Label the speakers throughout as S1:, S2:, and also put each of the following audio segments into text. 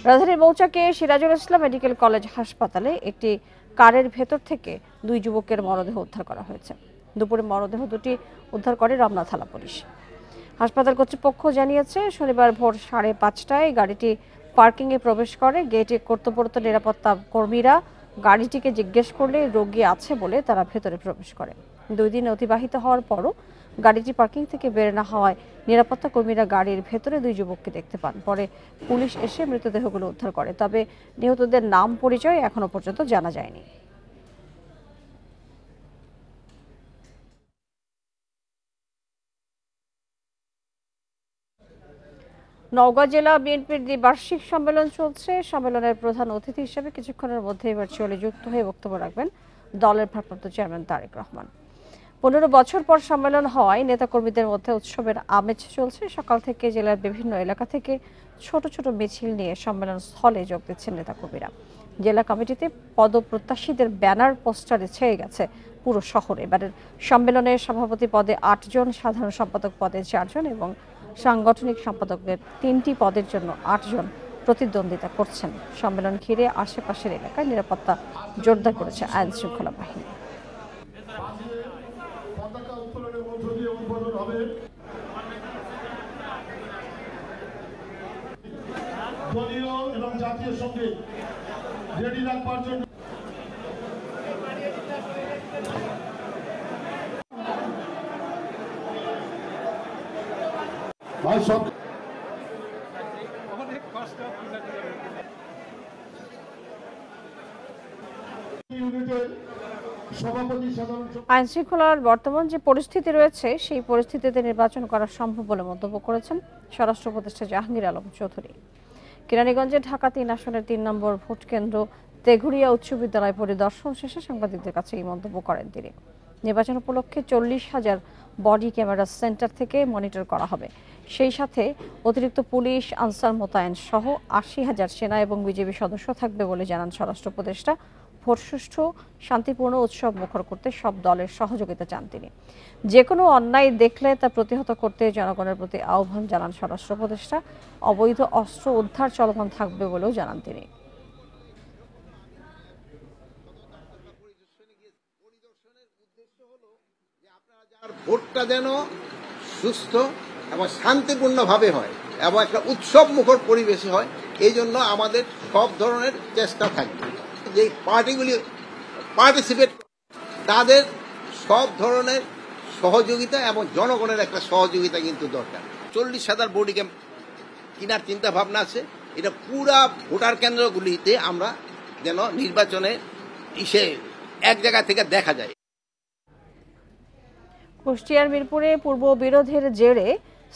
S1: রাজধানীর মৌচাকে Sirajul Islam medical college হাসপাতালে একটি কারের ভেতর থেকে দুই যুবকের মরদেহ উদ্ধার করা হয়েছে। দুপুরে মরদেহ দুটি উদ্ধার করে রমনা থানা পুলিশ। হাসপাতাল কর্তৃপক্ষ জানিয়েছে, শনিবার ভোর 5:30টায় গাড়িটি পার্কিংয়ে প্রবেশ করে। গেটে কর্তব্যরত নিরাপত্তা কর্মীরা গাড়িটিকে জিজ্ঞেস করলে রোগী আছে বলে তারা ভেতরে প্রবেশ করে। 2 দিন অতিবাহিত হওয়ার পরও গাড়িটি পার্কিং থেকে বের না হওয়ায় নিরাপত্তা কর্মীরা গাড়ির ভেতরে দুই যুবককে দেখতে পান। পরে পুলিশ এসে মৃতদেহগুলো উদ্ধার করে, তবে নিহতদের নাম পরিচয় এখনো পর্যন্ত জানা যায়নি। নওগাঁ জেলা বিএনপির দ্বিবার্ষিক সম্মেলন চলছে। সম্মেলনের প্রধান অতিথি হিসেবে কিছুক্ষণের মধ্যেই ভার্চুয়ালি যুক্ত হয়ে বক্তব্য রাখবেন দলের ভারপ্রাপ্ত চেয়ারম্যান তারেক রহমান। 15 বছর পর সম্মেলন হওয়ায় নেতাকর্মীদের মধ্যে উৎসবের আমেজ চলছে। সকাল থেকে জেলার বিভিন্ন এলাকা থেকে ছোট ছোট মিছিল নিয়ে সম্মেলন স্থলে যোগ দিচ্ছেন নেতাকর্মীরা। জেলা কমিটিতে পদপ্রত্যাশীদের ব্যানার পোস্টারে ছেয়ে গেছে পুরো শহরে। এবারের সম্মেলনে সভাপতি পদে 8 জন, সাধারণ সম্পাদক পদে 4 জন এবং সাংগঠনিক সম্পাদকদের 3টি পদের জন্য 8 জন প্রতিদ্বন্দ্বিতা করছেন। সম্মেলন ঘিরে আশেপাশের এলাকায় নিরাপত্তা জোরদার করেছে আইন শৃঙ্খলা বাহিনী।
S2: দলীয় এবং জাতীয় সঙ্গীত রেডি রাখবার জন্য
S1: আইন শৃঙ্খলার বর্তমান যে পরিস্থিতি রয়েছে, সেই পরিস্থিতিতে নির্বাচন করা সম্ভব বলে মন্তব্য করেছেন স্বরাষ্ট্র উপদেষ্টা জাহাঙ্গীর আলম চৌধুরী। কেরানীগঞ্জে ঢাকা 3 আসনের 3 নম্বর ভোট কেন্দ্র তেঘুরিয়া উচ্চ বিদ্যালয় পরিদর্শন শেষে সাংবাদিকদের কাছে এই মন্তব্য করেন তিনি। নির্বাচন উপলক্ষে 40,000 বডি ক্যামেরা সেন্টার থেকে মনিটর করা হবে। সেই সাথে অতিরিক্ত পুলিশ, আনসার মোতায়েন সহ 80,000 সেনা এবং বিজিবি সদস্য থাকবে বলে জানান স্বরাষ্ট্র উপদেষ্টা। ভোট সুষ্ঠু, শান্তিপূর্ণ উৎসব মুখর করতে সব দলের সহযোগিতা চান তিনি। যে কোনো অন্যায় দেখলে তা প্রতিহত করতে জনগণের প্রতি আহ্বান জানান স্বরাষ্ট্র উপদেষ্টা। অবৈধ অস্ত্র উদ্ধার চলমান থাকবে বলেও জানান তিনি।
S3: ভোটটা যেন সুস্থ এবং শান্তিপূর্ণভাবে হয় এবং একটা উৎসব মুখর পরিবেশে হয়, এই জন্য আমাদের সব ধরনের চেষ্টা থাকবে। যে পার্টিগুলি পার্টিসিপেট তাদের সব ধরনের সহযোগিতা এবং জনগণের একটা সহযোগিতা কিন্তু দরকার। 40,000 বডি ক্যাম্প কেনার চিন্তা ভাবনা আছে। এটা পুরা ভোটার কেন্দ্রগুলিতে আমরা যেন নির্বাচনে এক জায়গা থেকে দেখা যায়।
S1: কুষ্টিয়ার মিরপুরে পূর্ব বিরোধের জেরে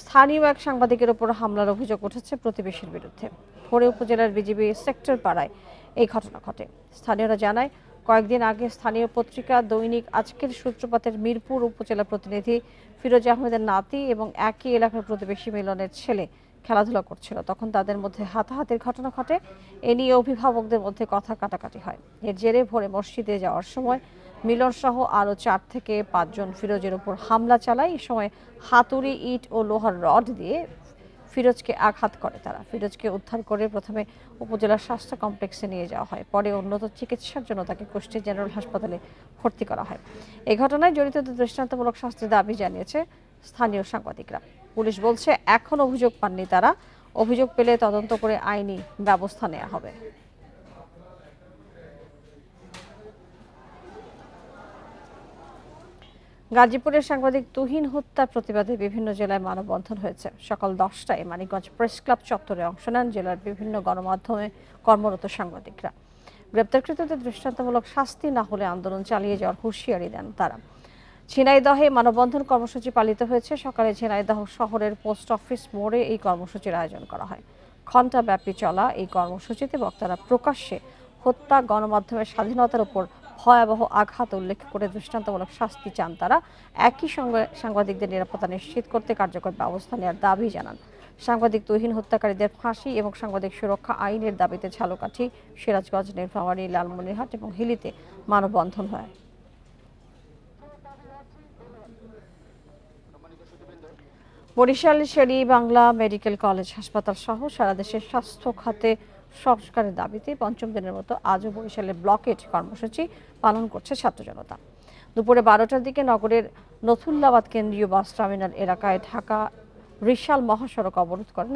S1: স্থানীয় এক সাংবাদিকের উপর হামলার অভিযোগ উঠেছে প্রতিবেশীর বিরুদ্ধে। ভোরে উপজেলার বিজিবি সেক্টর পাড়ায় এই ঘটনা ঘটে। স্থানীয়রা জানায়, কয়েকদিন আগে স্থানীয় পত্রিকা দৈনিক আজকের সূত্রপাতের মিরপুর উপজেলা প্রতিনিধি ফিরোজ আহমেদের নাতি এবং একই এলাকার প্রতিবেশী মিলনের ছেলে খেলাধুলা করছিল। তখন তাদের মধ্যে হাতাহাতির ঘটনা ঘটে। এ নিয়ে অভিভাবকদের মধ্যে কথা কাটাকাটি হয়। এর জেরে ভোরে মসজিদে যাওয়ার সময় মিলন সহ আরও 4 থেকে 5 জন ফিরোজের উপর হামলা চালায়। এই সময় হাতুড়ি, ইট ও লোহার রড দিয়ে ফিরোজকে আঘাত করে তারা। ফিরোজকে উদ্ধার করে প্রথমে উপজেলা স্বাস্থ্য কমপ্লেক্সে নিয়ে যাওয়া হয়। পরে উন্নত চিকিৎসার জন্য তাকে কুষ্টিয়া জেনারেল হাসপাতালে ভর্তি করা হয়। এই ঘটনায় জড়িতদের দৃষ্টান্তমূলক শাস্তির দাবি জানিয়েছে স্থানীয় সাংবাদিকরা। পুলিশ বলছে, এখন অভিযোগ পাননি তারা। অভিযোগ পেলে তদন্ত করে আইনি ব্যবস্থা নেওয়া হবে। গাজীপুরের সাংবাদিক তুহিন হত্যার প্রতিবাদে বিভিন্ন জেলায় মানববন্ধন হয়েছে। সকাল 10টায় মানিকগঞ্জ প্রেস ক্লাব চত্বরে অংশ নেন জেলার বিভিন্ন গণমাধ্যমে কর্মরত সাংবাদিকরা। গ্রেপ্তারকৃতদের দৃষ্টান্তমূলক শাস্তি না হলে আন্দোলন চালিয়ে যাওয়ার হুঁশিয়ারি দেন তারা। ঝিনাইদহে মানববন্ধন কর্মসূচি পালিত হয়েছে। সকালে ঝিনাইদহ শহরের পোস্ট অফিস মোড়ে এই কর্মসূচির আয়োজন করা হয়। ঘণ্টাব্যাপী চলা এই কর্মসূচিতে বক্তারা প্রকাশ্যে হত্যা, গণমাধ্যমের স্বাধীনতার উপর ভয়াবহ আঘাত উল্লেখ করে দৃষ্টান্তমূলক শাস্তি চান তারা। একই সঙ্গে সাংবাদিকদের নিরাপত্তা নিশ্চিত করতে কার্যকর ব্যবস্থা নেওয়ার দাবি জানান। সাংবাদিক তুহিন হত্যাকারীদের ফাঁসি এবং সাংবাদিক সুরক্ষা আইনের দাবিতে ঝালকাঠি, সিরাজগঞ্জ, নীলফামারী, লালমনিরহাট এবং হিলিতে মানববন্ধন হয়। বরিশাল শের-ই-বাংলা মেডিকেল কলেজ হাসপাতাল সহ সারা দেশের স্বাস্থ্য খাতে সংস্কারের দাবিতে পঞ্চম দিনের মতো আজও বরিশালে ব্লকেট কর্মসূচি পালন করছে ছাত্র জনতা। দুপুরে 12টার দিকে নগরের নথুল্লাবাদ কেন্দ্রীয় বাস টার্মিনাল এলাকায় ঢাকা রিশাল মহাসড়ক অবরোধ করেন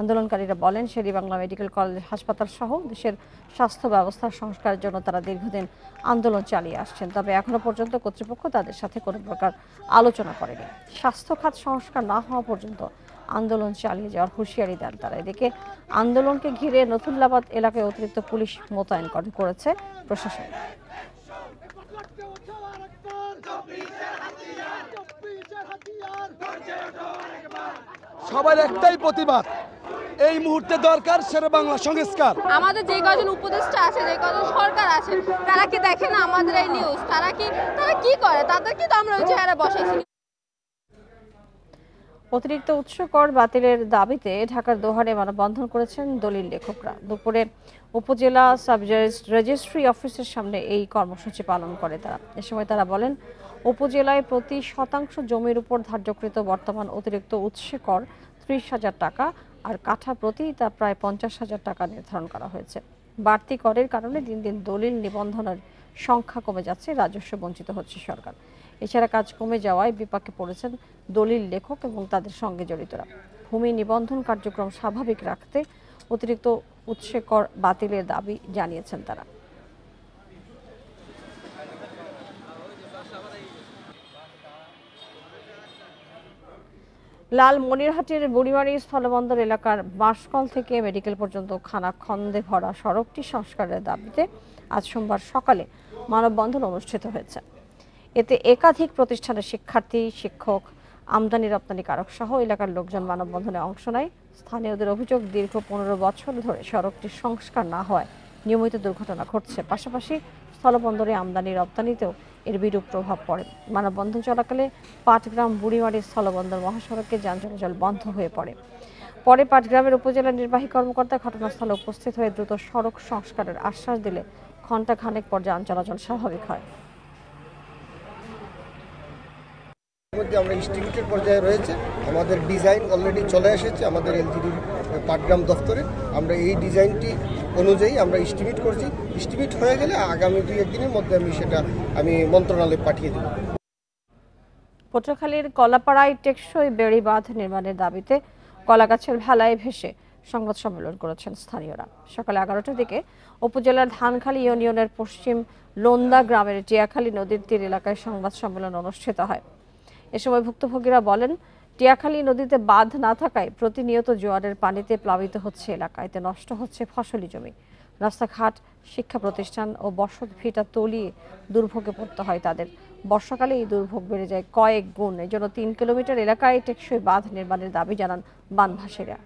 S1: আন্দোলনকারীরা বলেন শের-ই-বাংলা মেডিকেল কলেজ হাসপাতাল সহ দেশের স্বাস্থ্য ব্যবস্থার সংস্কারের জন্য তারা দীর্ঘদিন আন্দোলন চালিয়ে আসছেন, তবে এখনো পর্যন্ত কর্তৃপক্ষ তাদের সাথে কোনো প্রকার আলোচনা করেনি। স্বাস্থ্য খাত সংস্কার না হওয়া পর্যন্ত আন্দোলন চালিয়ে যাওয়ার হুঁশিয়ারি দেন তারা। এদিকে আন্দোলনকে ঘিরে নথুল্লাবাদ এলাকায় অতিরিক্ত পুলিশ মোতায়েন করেছে প্রশাসন।
S4: সবার একটাই প্রতিবাদ, এই মুহূর্তে দরকার শের-ই-বাংলা সংস্কার।
S5: আমাদের যে কজন উপদেষ্টা আছে, যে কজন সরকার আছে, তারা কি দেখে না আমাদের এই নিউজ? তারা কি করে? তাদেরকে তো আমরা ওই চেহারা বসাইছি।
S1: অতিরিক্ত উৎস কর বাতিলের দাবিতে ঢাকার দোহারে মানববন্ধন করেছেন দলিল লেখকরা। দুপুরে উপজেলা সাব রেজিস্ট্রি অফিসের সামনে এই কর্মসূচি পালন করে তারা। এ সময় তারা বলেন, উপজেলায় প্রতি শতাংশ জমির উপর ধার্যকৃত বর্তমান অতিরিক্ত উৎসে কর 30,000 টাকা, আর কাঠা প্রতি তা প্রায় 50,000 টাকা নির্ধারণ করা হয়েছে। বাড়তি করের কারণে দিন দিন দলিল নিবন্ধনের সংখ্যা কমে যাচ্ছে, রাজস্ব বঞ্চিত হচ্ছে সরকার। এছাড়া কাজ কমে যাওয়ায় বিপাকে পড়েছেন দলিল লেখক এবং তাদের সঙ্গে জড়িতরা। ভূমি নিবন্ধন কার্যক্রম স্বাভাবিক রাখতে অতিরিক্ত উৎসে কর বাতিলের দাবি জানিয়েছেন তারা। লালমনিরহাটের বুড়িমারি স্থলবন্দর এলাকার বাঁশকল থেকে মেডিকেল পর্যন্ত খানাখন্দে ভরা সড়কটি সংস্কারের দাবিতে আজ সোমবার সকালে মানববন্ধন অনুষ্ঠিত হয়েছে। এতে একাধিক প্রতিষ্ঠানের শিক্ষার্থী, শিক্ষক, আমদানি রপ্তানিকারক সহ এলাকার লোকজন মানববন্ধনে অংশ নেয়। স্থানীয়দের অভিযোগ, দীর্ঘ 15 বছর ধরে সড়কটির সংস্কার না হওয়ায় নিয়মিত দুর্ঘটনা ঘটছে। পাশাপাশি স্থলবন্দরে আমদানি রপ্তানিতেও এর বিরূপ প্রভাব পড়ে। মানববন্ধন চলাকালে পাটগ্রাম বুড়িমারি স্থলবন্দর মহাসড়কে যান চলাচল বন্ধ হয়ে পড়ে। পরে পাটগ্রামের উপজেলা নির্বাহী কর্মকর্তা ঘটনাস্থলে উপস্থিত হয়ে দ্রুত সড়ক সংস্কারের আশ্বাস দিলে ঘণ্টা খানেক পর যান চলাচল স্বাভাবিক হয়।
S6: আমরা এস্টিমেটের পর্যায়ে রয়েছে, আমাদের ডিজাইন অলরেডি চলে এসেছে আমাদের এলজিডির পাটগ্রাম দপ্তরে। আমরা এই ডিজাইনটি অনুযায়ী আমরা এস্টিমেট করছি। এস্টিমেট হয়ে গেলে আগামী 2-1 দিনের মধ্যে আমি মন্ত্রণালয়ে পাঠিয়ে দেব।
S1: পটুয়াখালীর কলাপাড়ায় টেকসই বেড়ি বাঁধ নির্মাণের দাবিতে কলাগাছের ভেলায় ভেসে সংবাদ সম্মেলন করেছেন স্থানীয়রা। সকাল 11টার দিকে উপজেলার ধানখালী ইউনিয়নের পশ্চিম লোন্দা গ্রামের টিয়াখালী নদীর তীর এলাকায় সংবাদ সম্মেলন অনুষ্ঠিত হয়। এ সময় ভুক্তভোগীরা বলেন, টিয়াখালী নদীতে বাঁধ না থাকায় প্রতিনিয়ত জোয়ারের পানিতে প্লাবিত হচ্ছে এলাকা, এতে নষ্ট হচ্ছে ফসলি জমি, রাস্তাঘাট, শিক্ষা প্রতিষ্ঠান ও বসত ভিটা তলিয়ে দুর্ভোগে পড়তে হয় তাদের। বর্ষাকালে এই দুর্ভোগ বেড়ে যায় কয়েক গুণ। এজন্য 3 কিলোমিটার এলাকায় টেকসই বাঁধ নির্মাণের দাবি জানান বানভাসীরা।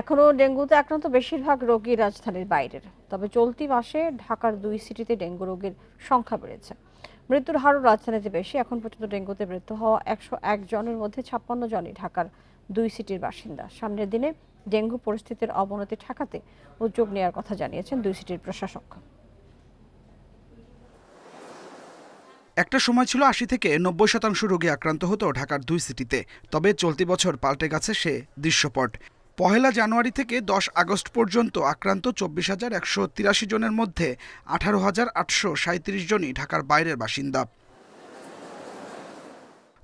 S1: এখনও ডেঙ্গুতে আক্রান্ত বেশিরভাগ রোগী রাজধানীর বাইরের, তবে চলতি মাসে ঢাকার 2 সিটিতে ডেঙ্গু রোগীর সংখ্যা বেড়েছে। মৃত্যুর হারও রাজধানীতে বেশি। এখন পর্যন্ত ডেঙ্গুতে মৃত্যু হওয়া 101 জনের মধ্যে 56 জনই ঢাকার 2 সিটির বাসিন্দা। সামনের দিনে ডেঙ্গু পরিস্থিতির অবনতি ঠেকাতে উদ্যোগ নেওয়ার কথা জানিয়েছেন 2 সিটির প্রশাসক।
S7: একটা সময় ছিল 80 থেকে 90% রোগী আক্রান্ত হতো ঢাকার 2 সিটিতে, তবে চলতি বছর পাল্টে গেছে সে দৃশ্যপট। 1 জানুয়ারি থেকে 10 আগস্ট পর্যন্ত আক্রান্ত 24,183 জনের মধ্যে 18,837 জনই ঢাকার বাইরের বাসিন্দা।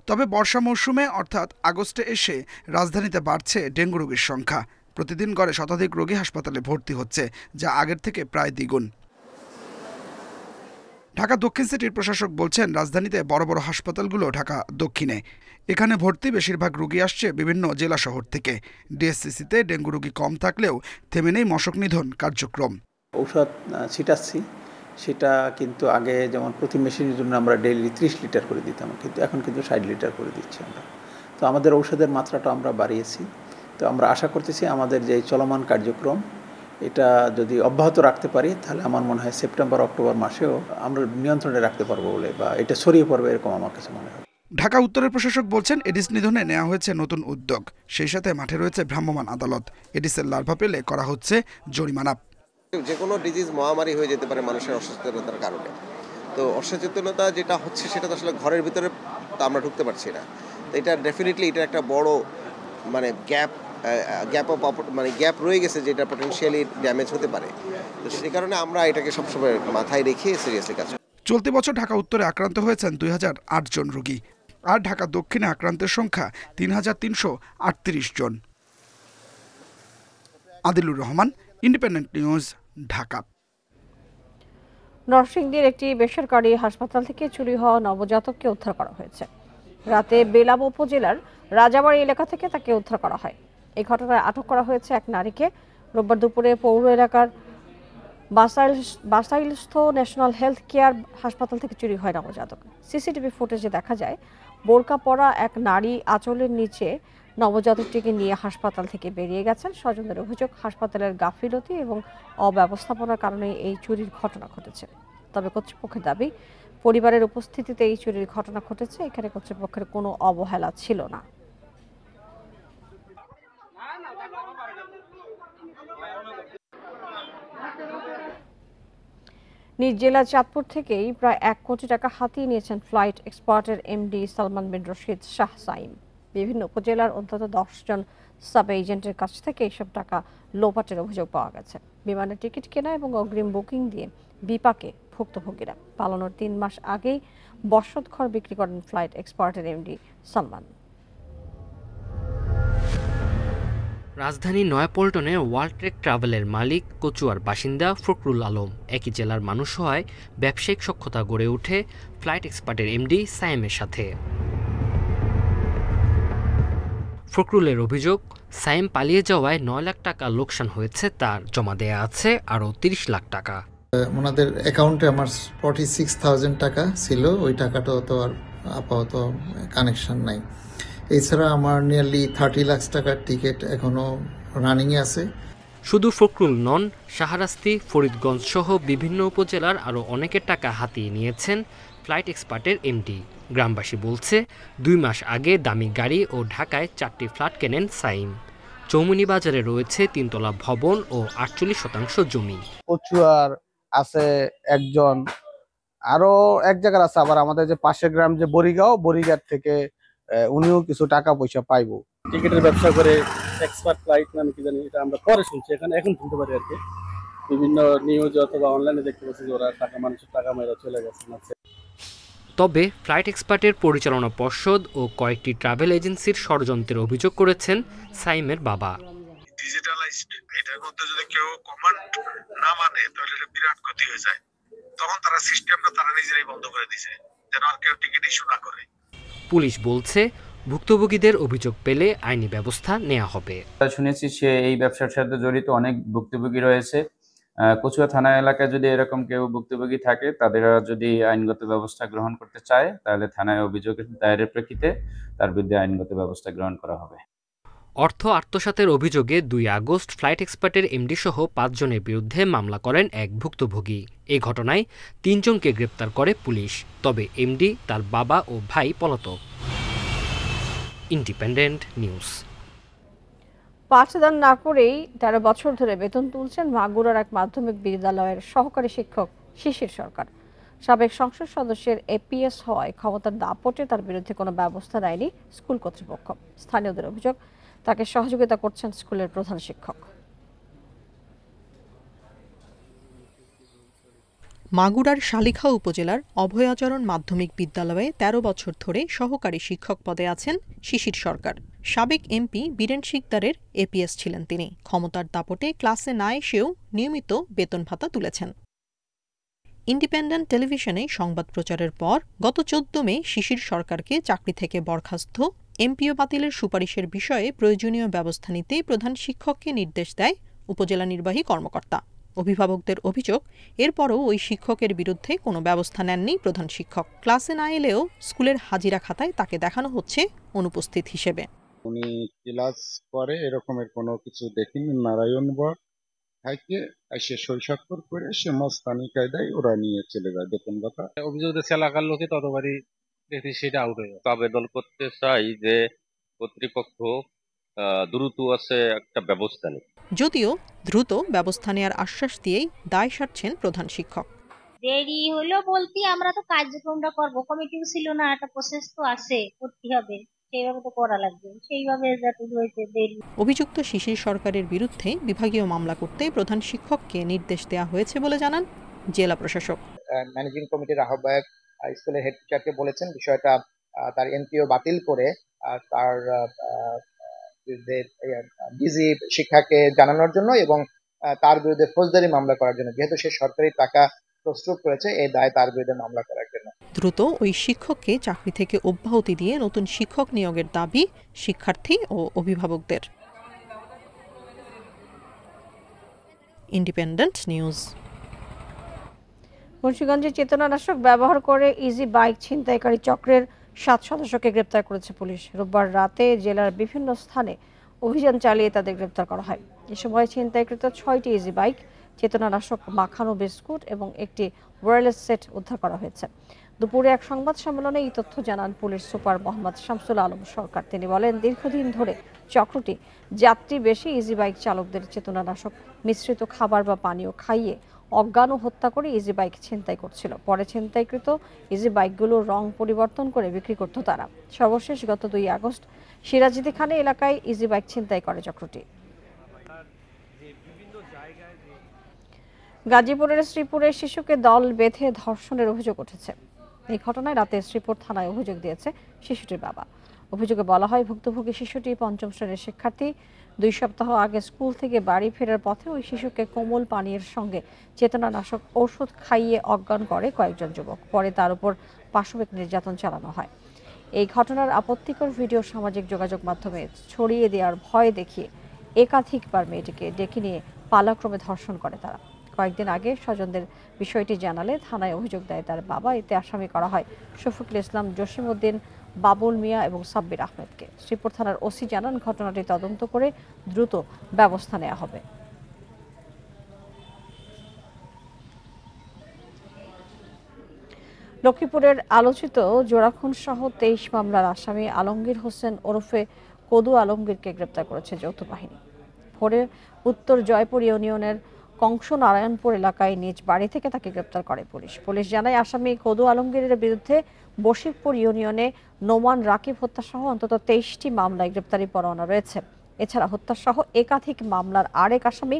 S7: তবে বর্ষা মৌসুমে অর্থাৎ আগস্টে এসে রাজধানীতে বাড়ছে ডেঙ্গু রোগীর সংখ্যা। প্রতিদিন গড়ে শতাধিক রোগী হাসপাতালে ভর্তি হচ্ছে, যা আগের থেকে প্রায় দ্বিগুণ। ঢাকা দক্ষিণ সিটির প্রশাসক বলছেন, রাজধানীতে বড় বড় হাসপাতালগুলো ঢাকা দক্ষিণে। এখানে ভর্তি বেশিরভাগ রোগী আসছে বিভিন্ন জেলা শহর থেকে। ডিএসসিসিতে ডেঙ্গু রোগী কম থাকলেও থেমে নেই মশক নিধন কার্যক্রম।
S8: ঔষধ ছিটাচ্ছি, সেটা কিন্তু আগে যেমন প্রতি মেশিনের জন্য আমরা ডেইলি 30 লিটার করে দিতাম, কিন্তু এখন কিন্তু 60 লিটার করে দিচ্ছি আমরা। তো আমাদের ঔষধের মাত্রাটা আমরা বাড়িয়েছি। তো আমরা আশা করতেছি আমাদের যে চলমান কার্যক্রম এটা যদি অব্যাহত রাখতে পারি, তাহলে আমার মনে হয় সেপ্টেম্বর অক্টোবর মাসেও আমরা নিয়ন্ত্রণে রাখতে পারবো বলে, বা এটা ছড়িয়ে পড়বে এরকম আমার কাছে মনে হয়।
S7: ঢাকা উত্তরের প্রশাসক বলছেন, এডিস নিধনে নেওয়া হয়েছে নতুন উদ্যোগ। সেই সাথে মাঠে রয়েছে ভ্রাম্যমাণ আদালত। এডিসের লার্ভা পেলে করা হচ্ছে জরিমানা।
S3: যে কোনো ডিজিজ মহামারী হয়ে যেতে পারে মানুষের অসুস্থতার কারণে।
S9: তো অসচেতনতা যেটা হচ্ছে সেটা তো আসলে ঘরের ভিতরে তো আমরা ঢুকতে পারছি না। তো এটা ডেফিনেটলি এটা একটা বড় মানে গ্যাপ রয়ে গেছে, যেটা পটেনশিয়ালি ড্যামেজ হতে পারে। তো সেই কারণে আমরা এটাকে সবসময় মাথায় রেখে সিরিয়াসলি কাজ করি।
S7: চলতি বছর ঢাকা উত্তরে আক্রান্ত হয়েছেন 2008 জন রোগী, আর ঢাকা দক্ষিণে আক্রান্তের সংখ্যা 3338 জন। Adilur Rahman, Independent News, Dhaka.
S1: নরসিংদীর একটি বেসরকারি হাসপাতাল থেকে চুরি হওয়া নবজাতককে উদ্ধার করা হয়েছে। রাতে বেলাব উপজেলার রাজাবাড়ি এলাকা থেকে তাকে উদ্ধার করা হয়। এই ঘটনায় আটক করা হয়েছে এক নারীকে। রোববার দুপুরে পৌর এলাকার বাসাইলস্থ ন্যাশনাল হেলথ কেয়ার হাসপাতাল থেকে চুরি হয় নবজাতক। সিসিটিভি ফুটেজে দেখা যায় বোরকা পরা এক নারী আঁচলের নিচে নবজাতকটিকে নিয়ে হাসপাতাল থেকে বেরিয়ে গেছেন। স্বজনদের অভিযোগ, হাসপাতালের গাফিলতি এবং অব্যবস্থাপনার কারণে এই চুরির ঘটনা ঘটেছে। তবে কর্তৃপক্ষের দাবি, পরিবারের উপস্থিতিতে এই চুরির ঘটনা ঘটেছে। এখানে কর্তৃপক্ষের কোনো অবহেলা ছিল না। নিজ জেলা চাঁদপুর থেকেই প্রায় 1 কোটি টাকা হাতিয়ে নিয়েছেন ফ্লাইট এক্সপার্টের এমডি সালমান বিন রশিদ শাহ সাইম। বিভিন্ন উপজেলার অন্তত 10 জন সাব এজেন্টের কাছ থেকে এইসব টাকা লোপাটের অভিযোগ পাওয়া গেছে। বিমানের টিকিট কেনা এবং অগ্রিম বুকিং দিয়ে বিপাকে ভুক্তভোগীরা। পালানোর 3 মাস আগেই বসতঘর বিক্রি করেন ফ্লাইট এক্সপার্টের এমডি সালমান।
S10: রাজধানী নয়াপল্টনে ওয়ার্ল্ডট্রেক ট্রাভেলের মালিক কচুয়ার বাসিন্দা ফখরুল আলম। একই জেলার মানুষ হওয়ায় ব্যবসায়িক সখ্যতা গড়ে ওঠে ফ্লাইট এক্সপার্টের এমডি সাইমের সাথে। ফখরুলের অভিযোগ, সাইম পালিয়ে যাওয়ায় 9 লাখ টাকা লোকসান হয়েছে তার। জমা দেয়া আছে আরও 30 লাখ টাকা।
S11: ওনাদের অ্যাকাউন্টে আমার 46,000 টাকা ছিল, ওই টাকাটাও তো আর আপাতত কানেকশন নাই। এছাড়া আমার নিয়ারলি 30 লাখ টাকার টিকিট এখনো রানিংয়ে আছে।
S10: শুধু ফখরুল নন, শাহরাস্তি, ফরিদগঞ্জ সহ বিভিন্ন উপজেলার আরও অনেকের টাকা হাতিয়ে নিয়েছেন ফ্লাইট এক্সপার্টের এমডি। গ্রামবাসী বলছে, 2 মাস আগে দামি গাড়ি ও ঢাকায় 4টি ফ্ল্যাট কেনেন সাইম। চৌমুনি বাজারে রয়েছে 3 তলা ভবন ও 48% জমি।
S12: কচুয়ার আছে একজন, আরো এক জায়গার আছে, আবার আমাদের যে পাশের গ্রাম যে বরিগাঁও থেকে উনিও কিছু টাকা পয়সা পাইবো।
S13: টিকিটের ব্যবসা করে এক্সপার্ট ফ্লাইট নামে কি জানি, এটা আমরা পরে শুনছি, এখন শুনতে পারি আর কি। বিভিন্ন নিউজ অথবা অনলাইনে দেখতে পাচ্ছি যে ওরা মানুষের টাকা মেরা চলে গেছে।
S10: তবে ফ্লাইট এক্সপার্টের পরিচালনা পর্ষদ ও কয়েকটি ট্রাভেল এজেন্সির ষড়যন্ত্রের অভিযোগ করেছেন সাইমের বাবা।
S14: ডিজিটালাইজড, এটার মধ্যে যদি কেউ কমান্ড না মানে তাহলে এটা বিরাট ক্ষতি হয়ে যায়। তখন তারা সিস্টেমটা তারা নিজেরাই বন্ধ করে দিয়েছে, যেন আর কেউ টিকিট ইস্যু না করে।
S10: পুলিশ বলছে, ভুক্তভোগীদের অভিযোগ পেলে আইনি ব্যবস্থা নেওয়া হবে।
S15: শুনেছি সে এই ব্যবসার সাথে জড়িত অনেক ভুক্তভোগী রয়েছে। কচুয়া থানা এলাকায় যদি এরকম কেউ ভুক্তভোগী থাকে, তাদেরা যদি আইনগত ব্যবস্থা গ্রহণ করতে চায়, তাহলে থানায় অভিযোগ দায়েরের প্রেক্ষিতে তার বিরুদ্ধে আইনগত ব্যবস্থা গ্রহণ করা হবে।
S10: অর্থ আত্মসাতের অভিযোগে 2 আগস্ট ফ্লাইট এক্সপার্টের এমডি সহ 5 জনের বিরুদ্ধে মামলা করেন এক ভুক্তভোগী। এই ঘটনায় 3 জনকে গ্রেপ্তার করে পুলিশ। তবে এমডি, তার বাবা ও ভাই পলাতক। Independent news.
S1: পাঠদান না করেই 13 বছর ধরে বেতন তুলছেন মাগুরার এক মাধ্যমিক বিদ্যালয়ের সহকারী শিক্ষক শিশির সরকার। সাবেক সংসদ সদস্যের এপিএস হওয়ায় ক্ষমতার দাপটে তার বিরুদ্ধে কোনো ব্যবস্থা নেয়নি স্কুল কর্তৃপক্ষ। স্থানীয়দের অভিযোগ, তাকে সহযোগিতা করছেন স্কুলের প্রধান শিক্ষক।
S16: মাগুরার শালিখা উপজেলার অভয়াচরণ মাধ্যমিক বিদ্যালয়ে 13 বছর ধরে সহকারী শিক্ষক পদে আছেন শিশির সরকার। সাবেক এমপি বীরেন শিকদারের এপিএস ছিলেন তিনি। ক্ষমতার দাপটে ক্লাসে না এসেও নিয়মিত বেতন ভাতা তুলেছেন। ইন্ডিপেন্ডেন্ট টেলিভিশনে সংবাদ প্রচারের পর গত 14 মে শিশির সরকারকে চাকরি থেকে বরখাস্ত, এমপিও বাতিলের সুপারিশের বিষয়ে প্রয়োজনীয় ব্যবস্থা নিতে প্রধান শিক্ষককে নির্দেশ দেয় উপজেলা নির্বাহী কর্মকর্তা। অভিভাবকদের অভিযোগ, এরপরও ওই শিক্ষকের বিরুদ্ধে কোনো ব্যবস্থা নেননি প্রধান শিক্ষক। ক্লাসে না এলেও স্কুলের হাজিরা খাতায় তাকে দেখানো হচ্ছে অনুপস্থিত হিসেবে।
S17: উনি ক্লাস করে এরকমের কোনো কিছু দেখিনি। নারায়ণগড় থেকে এসে শৈশাক্ষর করে সে মস্তানি কায়দায় ওরা নিয়ে চলে যায় বেতন ভাতা।
S13: অভিযোগ দিচ্ছে এলাকার লোকে, ততবারই দেখি সেটা আউট হয়ে যায়।
S18: আবেদন করতে চাই যে কর্তৃপক্ষ দ্রুত আছে একটা ব্যবস্থা নেই।
S16: যদিও দ্রুত ব্যবস্থা নেওয়ার আশ্বাস দিয়েই দায় সারছেন প্রধান শিক্ষক।
S19: দেরি হলো বলতে আমরা তো কার্যক্রমটা করবো, কমিটিও ছিল না, একটা প্রসেস তো আছে, করতে হবে, সেইভাবে তো করা লাগবে, সেইভাবে যতটুকু হয়েছে দেরি।
S16: অভিযুক্ত শিশির সরকারের বিরুদ্ধে বিভাগীয় মামলা করতে প্রধান শিক্ষককে নির্দেশ দেওয়া হয়েছে বলে জানান জেলা প্রশাসক।
S20: ম্যানেজিং কমিটির আহ্বায়ক স্কুলের হেড টিচারকে বলেছেন বিষয়টা তার এমপিও বাতিল করে তার ডিজি শিক্ষাকে জানানোর জন্য এবং তার বিরুদ্ধে ফৌজদারি মামলা করার জন্য, যেহেতু সে সরকারি টাকা প্রস্তুত করেছে, এই দায় তার বিরুদ্ধে মামলা করার জন্য।
S16: দ্রুত ওই শিক্ষককে চাকরি থেকে অব্যাহতি দিয়ে নতুন শিক্ষক নিয়োগের দাবি শিক্ষার্থী ও অভিভাবকদের। Independent news.
S1: মুন্সিগঞ্জে চেতনানাশক ব্যবহার করে ইজি বাইক ছিনতাইকারী চক্রের 7 সদস্যকে গ্রেপ্তার করেছে পুলিশ। রোববার রাতে জেলার বিভিন্ন স্থানে অভিযান চালিয়ে তাদের গ্রেপ্তার করা হয়। এ সময় ছিনতাইকৃত 6টি ইজি বাইক, চেতনানাশক মাখানো বিস্কুট এবং একটি ওয়্যারলেস সেট উদ্ধার করা হয়েছে। দুপুরে এক সংবাদ সম্মেলনে এই তথ্য জানান পুলিশ সুপার মোহাম্মদ শামসুল আলম সরকার। তিনি বলেন, দীর্ঘদিন ধরে চক্রটি যাত্রী বেশি ইজি বাইক চালকদের চেতনানাশক মিশ্রিত খাবার বা পানীয় খাইয়ে অজ্ঞান ও হত্যা করে ইজি বাইক ছিনতাই করছিল। পরে ছিনতাইকৃত ইজি বাইকগুলোর রং পরিবর্তন করে বিক্রি করত তারা। সর্বশেষ গত 2 আগস্ট সিরাজদি খানে এলাকায় ইজি বাইক ছিনতাই করে চক্রটি। গাজীপুরের শ্রীপুরে শিশুকে দল বেঁধে ধর্ষণের অভিযোগ উঠেছে। এই ঘটনায় রাতে শ্রীপুর থানায় অভিযোগ দিয়েছে শিশুটির বাবা। অভিযোগে বলা হয়, ভুক্তভোগী শিশুটি 5ম শ্রেণীর শিক্ষার্থী। 2 সপ্তাহ আগে স্কুল থেকে বাড়ি ফেরার পথে ওই শিশুকে কোমল পানীয়ের সঙ্গে চেতনানাশক ওষুধ খাইয়ে অজ্ঞান করে কয়েকজন যুবক। পরে তার উপর পাশবিক নির্যাতন চালানো হয়। এই ঘটনার আপত্তিকর ভিডিও সামাজিক যোগাযোগ মাধ্যমে ছড়িয়ে দেওয়ার ভয় দেখিয়ে একাধিকবার মেয়েটিকে ডেকে নিয়ে পালাক্রমে ধর্ষণ করে তারা। কয়েকদিন আগে স্বজনদের বিষয়টি জানালে থানায় অভিযোগ দেয় তার বাবা। এতে আসামি করা হয় শফিকুল ইসলাম, জসিমউদ্দিন, বাবুল মিয়া এবং সাব্বির আহমেদকে। শ্রীপুর থানার ওসি জানান, ঘটনাটি তদন্ত করে দ্রুত ব্যবস্থা নেওয়া হবে। লক্ষ্মীপুরের আলোচিত জোড়াখুন সহ 23 মামলার আসামি আলমগীর হোসেন ওরফে কদু আলমগীরকে গ্রেপ্তার করেছে যৌথ বাহিনী। ভোরে উত্তর জয়পুর ইউনিয়নের কংস নারায়ণপুর এলাকায় নিজ বাড়ি থেকে তাকে গ্রেপ্তার করে পুলিশ। পুলিশ জানায়, আসামি কদু আলমগীরের বিরুদ্ধে বশিরপুর ইউনিয়নে নোমান রাকিব হত্যাসহ অন্তত 23টি মামলায় গ্রেপ্তারি পরোয়ানা রয়েছে। এছাড়া হত্যাসহ একাধিক মামলার আরেক আসামি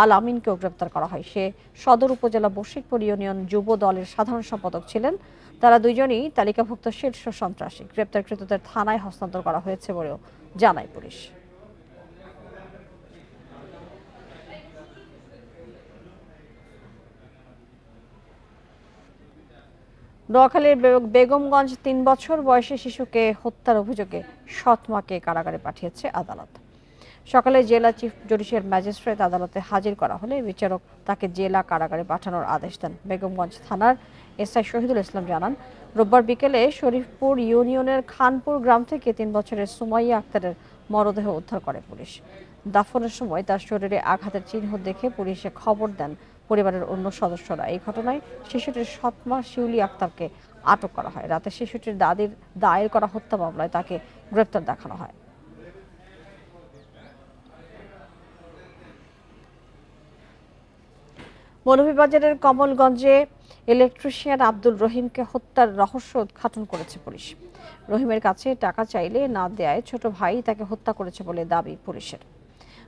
S1: আল আমিনকেও গ্রেপ্তার করা হয়। সে সদর উপজেলা বশিরপুর ইউনিয়ন যুব দলের সাধারণ সম্পাদক ছিলেন। তারা দুইজনই তালিকাভুক্ত শীর্ষ সন্ত্রাসী। গ্রেপ্তারকৃতদের থানায় হস্তান্তর করা হয়েছে বলেও জানায় পুলিশ। নোয়াখালীর বেগমগঞ্জ 3 বছর বয়সী শিশুকে হত্যার অভিযোগে সৎ মাকে কারাগারে পাঠিয়েছে আদালত। সকালে জেলা চিফ জুডিশিয়াল ম্যাজিস্ট্রেট আদালতে হাজির করা হলে বিচারক তাকে জেলা কারাগারে পাঠানোর আদেশ দেন। বেগমগঞ্জ থানার এসআই শহীদুল ইসলাম জানান, রোববার বিকেলে শরীফপুর ইউনিয়নের খানপুর গ্রাম থেকে 3 বছরের সুমাইয়া আক্তারের মরদেহ উদ্ধার করে পুলিশ। দাফনের সময় তার শরীরে আঘাতের চিহ্ন দেখে পুলিশে খবর দেন পরিবারের অন্য সদস্যরা। এই ঘটনায় শিশুটির সৎমা শিউলি আক্তারকে আটক করা হয়। রাতে শিশুটির দাদির দায়ের করা হত্যা মামলায় তাকে গ্রেপ্তার দেখানো হয়। মৌলভীবাজারের কমলগঞ্জে ইলেকট্রিশিয়ান আব্দুল রহিমকে হত্যার রহস্য উদ্ঘাটন করেছে পুলিশ। রহিমের কাছে টাকা চাইলে না দেয়ায় ছোট ভাই তাকে হত্যা করেছে বলে দাবি পুলিশের।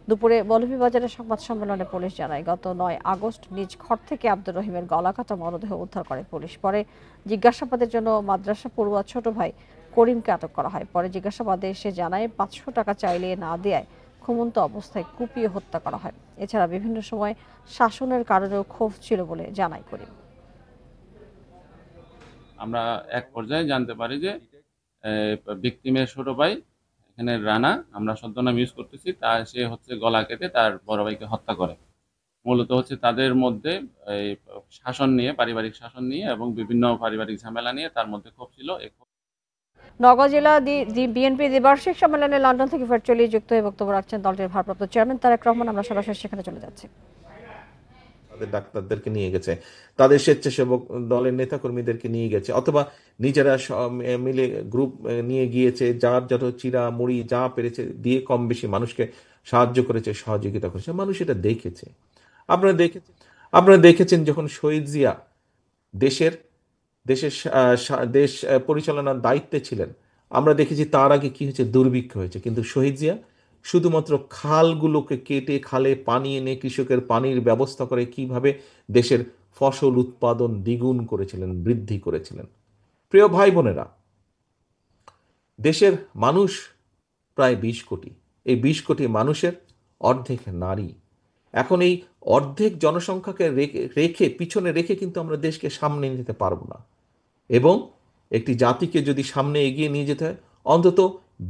S1: দুপুরে মৌলভীবাজারের সংবাদ সম্মেলনে পুলিশ জানায়, গত 9 আগস্ট নিজ ঘর থেকে আব্দুর রহিমের গলাকাটা মরদেহ উদ্ধার করে পুলিশ। পরে জিজ্ঞাসাবাদের জন্য মাদ্রাসা পড়ুয়া ছোট ভাই করিমকে আটক করা হয়। পরে জিজ্ঞাসাবাদে সে জানায় 500 টাকা চাইলে না দেয়ায় ঘুমন্ত অবস্থায় কুপিয়ে হত্যা করা হয়। এছাড়া বিভিন্ন সময় শাসনের কারণেও ক্ষোভ ছিল বলে জানায় করিম।
S15: আমরা এক পর্যায়ে জানতে পারি যে ভিকটিমের ছোট ভাই এখানে রানা, আমরা ছদ্মনাম ইউজ করতেছি, সে হচ্ছে গলা কেটে তার বড় ভাইকে হত্যা করে। মূলত হচ্ছে তাদের মধ্যে এই শাসন নিয়ে, পারিবারিক শাসন নিয়ে এবং বিভিন্ন পারিবারিক ঝামেলা নিয়ে তার মধ্যে ক্ষোভ ছিল।
S1: নওগাঁ জেলা বিএনপি দ্বিবার্ষিক সম্মেলনে লন্ডন থেকে ভার্চুয়ালি যুক্ত হয়ে বক্তব্য রাখছেন দলটির ভারপ্রাপ্ত চেয়ারম্যান তারেক রহমান। আমরা সরাসরি সেখানে চলে যাচ্ছি।
S21: ডাক্তারদেরকে নিয়ে গেছে, তাদের স্বেচ্ছাসেবক দলের নেতাকর্মীদেরকে নিয়ে গেছে, অথবা নিজেরা মিলে গ্রুপ নিয়ে গিয়েছে, যার যত চিরা মুড়ি যা পেরেছে দিয়ে কম বেশি মানুষকে সাহায্য করেছে, সহযোগিতা করেছে। মানুষ এটা দেখেছে। আপনারা দেখেছেন যখন শহীদ জিয়া দেশের দেশের দেশ পরিচালনার দায়িত্বে ছিলেন, আমরা দেখেছি তার আগে কি হয়েছে, দুর্ভিক্ষ হয়েছে, কিন্তু শহীদ জিয়া শুধুমাত্র খালগুলোকে কেটে খালে পানি এনে কৃষকের পানির ব্যবস্থা করে কিভাবে দেশের ফসল উৎপাদন দ্বিগুণ করেছিলেন, বৃদ্ধি করেছিলেন। প্রিয় ভাই বোনেরা, দেশের মানুষ প্রায় 20 কোটি। এই 20 কোটি মানুষের অর্ধেক নারী। এখন এই অর্ধেক জনসংখ্যাকে পিছনে রেখে কিন্তু আমরা দেশকে সামনে নিতে পারবো না। এবং একটি জাতিকে যদি সামনে এগিয়ে নিয়ে যেতে হয়, অন্তত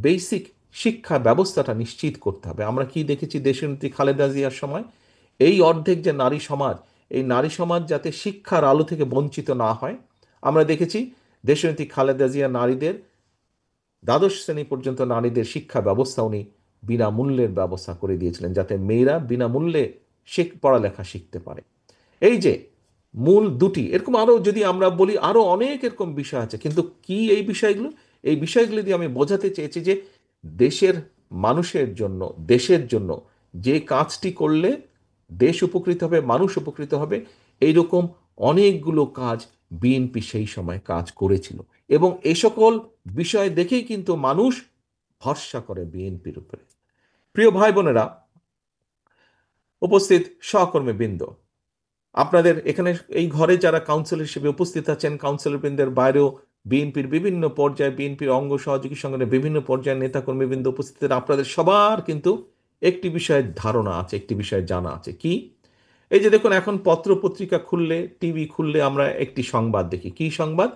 S21: বেসিক শিক্ষা ব্যবস্থাটা নিশ্চিত করতে হবে। আমরা কি দেখেছি দেশনেত্রী খালেদা জিয়ার সময়, এই অর্ধেক যে নারী সমাজ, এই নারী সমাজ যাতে শিক্ষার আলো থেকে বঞ্চিত না হয়, আমরা দেখেছি দেশনেত্রী খালেদা জিয়া নারীদের দ্বাদশ শ্রেণী পর্যন্ত নারীদের শিক্ষা ব্যবস্থা উনি বিনামূল্যের ব্যবস্থা করে দিয়েছিলেন, যাতে মেয়েরা বিনামূল্যে পড়ালেখা শিখতে পারে। এই যে মূল দুটি, এরকম আরও যদি আমরা বলি আরও অনেক এরকম বিষয় আছে, কিন্তু কি এই বিষয়গুলো? এই বিষয়গুলো দিয়ে আমি বোঝাতে চেয়েছি যে দেশের মানুষের জন্য, দেশের জন্য যে কাজটি করলে দেশ উপকৃত হবে, মানুষ উপকৃত হবে, এইরকম অনেকগুলো কাজ বিএনপি সেই সময় কাজ করেছিল। এবং এই সকল বিষয় দেখেই কিন্তু মানুষ ভরসা করে বিএনপির উপরে। প্রিয় ভাই বোনেরা, উপস্থিত সহকর্মীবৃন্দ, আপনাদের এখানে এই ঘরে যারা কাউন্সিলর হিসেবে উপস্থিত আছেন, কাউন্সিলরবৃন্দের বাইরেও বিএনপির বিভিন্ন পর্যায়ে, বিএনপির অঙ্গ সহযোগী সংগঠনের বিভিন্ন পর্যায়ে নেতাকর্মীবৃন্দ উপস্থিত, আপনাদের সবার কিন্তু একটি বিষয়ের ধারণা আছে, একটি বিষয়ে জানা আছে। কি? এই যে দেখুন, এখন পত্র পত্রিকা খুললে, টিভি খুললে আমরা একটি সংবাদ দেখি। কি সংবাদ?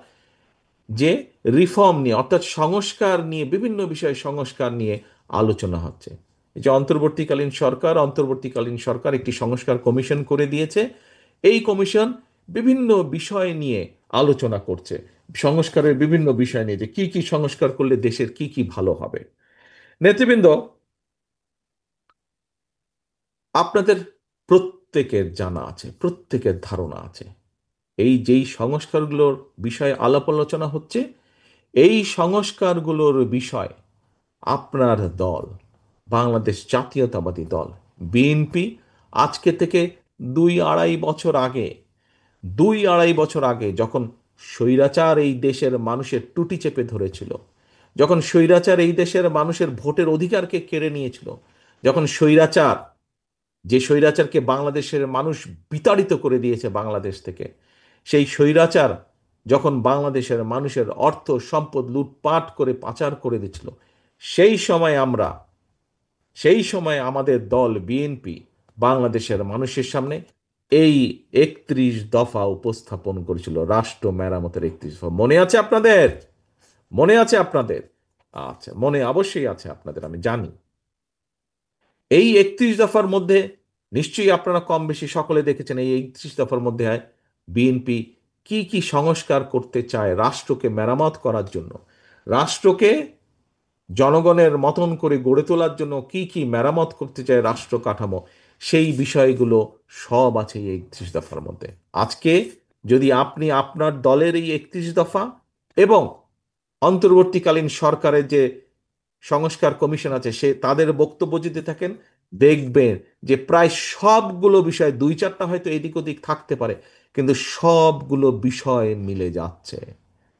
S21: যে রিফর্ম নিয়ে, অর্থাৎ সংস্কার নিয়ে, বিভিন্ন বিষয়ে সংস্কার নিয়ে আলোচনা হচ্ছে। এই যে অন্তর্বর্তীকালীন সরকার একটি সংস্কার কমিশন করে দিয়েছে। এই কমিশন বিভিন্ন বিষয় নিয়ে আলোচনা করছে, সংস্কারের বিভিন্ন বিষয় নিয়ে, যে কি কি সংস্কার করলে দেশের কি কি ভালো হবে। নেতৃবৃন্দ, আপনাদের প্রত্যেকের জানা আছে, প্রত্যেকের ধারণা আছে, এই যেই সংস্কারগুলোর বিষয়ে আলাপ আলোচনা হচ্ছে, এই সংস্কারগুলোর বিষয় আপনার দল, বাংলাদেশ জাতীয়তাবাদী দল বিএনপি, আজকে থেকে 2-2.5 বছর আগে যখন স্বৈরাচার এই দেশের মানুষের টুটি চেপে ধরেছিল, যখন স্বৈরাচার এই দেশের মানুষের ভোটের অধিকারকে কেড়ে নিয়েছিল, যখন যে স্বৈরাচারকে বাংলাদেশের মানুষ বিতাড়িত করে দিয়েছে বাংলাদেশ থেকে, সেই স্বৈরাচার যখন বাংলাদেশের মানুষের অর্থ সম্পদ লুটপাট করে পাচার করে দিচ্ছিল, সেই সময় আমাদের দল বিএনপি বাংলাদেশের মানুষের সামনে এই 31 দফা উপস্থাপন করেছিল, রাষ্ট্র মেরামতের 31 দফা। মনে আছে আপনাদের? আচ্ছা, মনে অবশ্যই আছে আপনাদের, আমি জানি। এই 31 দফার মধ্যে নিশ্চয়ই আপনারা কম বেশি সকলে দেখেছেন, এই 31 দফার মধ্যে বিএনপি কি কি সংস্কার করতে চায় রাষ্ট্রকে মেরামত করার জন্য, রাষ্ট্রকে জনগণের মতন করে গড়ে তোলার জন্য কি কি মেরামত করতে চায় রাষ্ট্র কাঠামো, সেই বিষয়গুলো সব আছে এই 31 দফার মধ্যে। আজকে যদি আপনি আপনার দলের এই 31 দফা এবং অন্তর্বর্তীকালীন সরকারের যে সংস্কার কমিশন আছে তাদের বক্তব্য যদি থাকেন, দেখবেন যে প্রায় সবগুলো বিষয়, 2-4টা হয়তো এদিক ওদিক থাকতে পারে, কিন্তু সবগুলো বিষয় মিলে যাচ্ছে।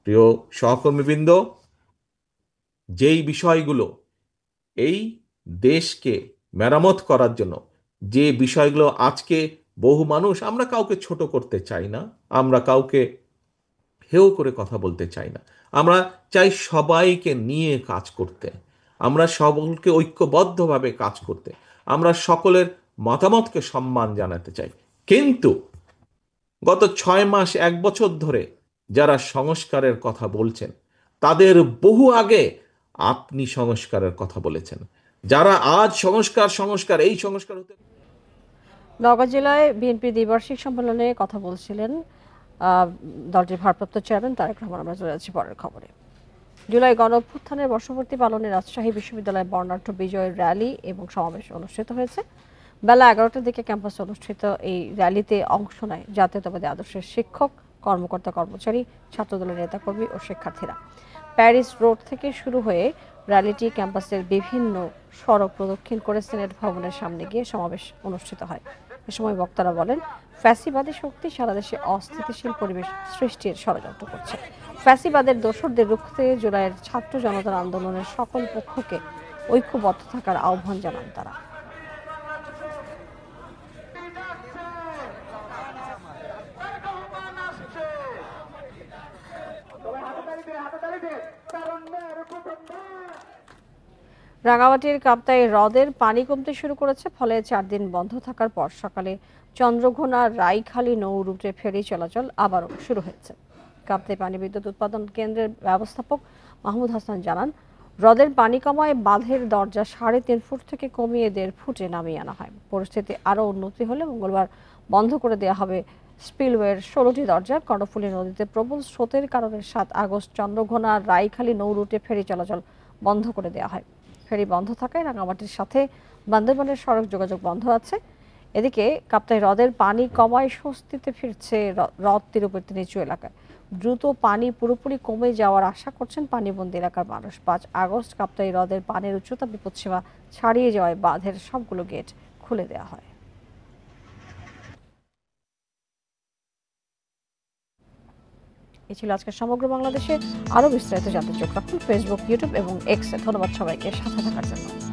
S21: প্রিয় সহকর্মীবৃন্দ, যেই বিষয়গুলো এই দেশকে মেরামত করার জন্য, যে বিষয়গুলো আজকে বহু মানুষ, আমরা কাউকে ছোট করতে চাই না, আমরা কাউকে হেয় করে কথা বলতে চাই না, আমরা চাই সবাইকে নিয়ে কাজ করতে, আমরা সকলকে ঐক্যবদ্ধভাবে কাজ করতে, আমরা সকলের মতামতকে সম্মান জানাতে চাই। কিন্তু গত 6 মাস 1 বছর ধরে যারা সংস্কারের কথা বলছেন, তাদের বহু আগে আপনি সংস্কারের কথা বলেছেন। যারা আজ সংস্কার এই সংস্কার হতে।
S1: নওগাঁ জেলায় বিএনপি দ্বিবার্ষিক সম্মেলনে কথা বলছিলেন দলটির ভারপ্রাপ্ত চেয়ারম্যান তারেক রহমান। আমরা চলে যাচ্ছি পরের খবরে। জুলাই গণঅভ্যুত্থানের বর্ষপূর্তি পালনে রাজশাহী বিশ্ববিদ্যালয়ে বর্ণাঢ্য বিজয় র্যালি এবং সমাবেশ অনুষ্ঠিত হয়েছে। বেলা 11টার দিকে ক্যাম্পাসে অনুষ্ঠিত এই র্যালিতে অংশ নেয় জাতীয়তাবাদী আদর্শের শিক্ষক, কর্মকর্তা কর্মচারী, ছাত্রদলের নেতাকর্মী ও শিক্ষার্থীরা। প্যারিস রোড থেকে শুরু হয়ে র্যালিটি ক্যাম্পাসের বিভিন্ন সড়ক প্রদক্ষিণ করে সিনেট ভবনের সামনে গিয়ে সমাবেশ অনুষ্ঠিত হয়। এ সময় বক্তারা বলেন, ফ্যাসিবাদী শক্তি সারা দেশে অস্থিতিশীল পরিবেশ সৃষ্টির ষড়যন্ত্র করছে। ফ্যাসিবাদের দোসরদের রুখতে জুলাইয়ের ছাত্র জনতার আন্দোলনের সকল পক্ষকে ঐক্যবদ্ধ থাকার আহ্বান জানান তারা। রাঙামাটির কাপ্তাই হ্রদের পানি কমতে শুরু করেছে, ফলে 4 দিন বন্ধ থাকার পর সকালে চন্দ্রঘোনা রাইখালী নৌ রুটে ফেরি চলাচল আবারও শুরু হয়েছে। কাপ্তাই পানি বিদ্যুৎ উৎপাদন কেন্দ্রের ব্যবস্থাপক মাহমুদ হাসান জানান, হ্রদের পানি কমায় বাঁধের দরজা 3.5 ফুট থেকে কমিয়ে 1.5 ফুটে নামিয়ে আনা হয়। পরিস্থিতি আরও উন্নতি হলে মঙ্গলবার বন্ধ করে দেওয়া হবে স্পিলওয়ের 16টি দরজা। কর্ণফুলী নদীতে প্রবল স্রোতের কারণে 7 আগস্ট চন্দ্রঘোনা রাইখালী নৌ রুটে ফেরি চলাচল বন্ধ করে দেওয়া হয়। ফেরি বন্ধ থাকায় রাঙামাটির সাথে বান্দরবানের সড়ক যোগাযোগ বন্ধ আছে। এদিকে কাপ্তাই হ্রদের পানি কমায় স্বস্তিতে ফিরছে হ্রদ তীরবর্তী নিচু এলাকায়। দ্রুত পানি পুরোপুরি কমে যাওয়ার আশা করছেন পানিবন্দী এলাকার মানুষ। 5 আগস্ট কাপ্তাই হ্রদের পানির উচ্চতা বিপদসীমা ছাড়িয়ে যাওয়ায় বাঁধের সবগুলো গেট খুলে দেওয়া হয়। এই ছিল আজকে সমগ্র বাংলাদেশে। আরো বিস্তারিত জানতে চোখ রাখুন ফেসবুক, ইউটিউব এবং এক্সে। ধন্যবাদ সবাইকে সাথে থাকার জন্য।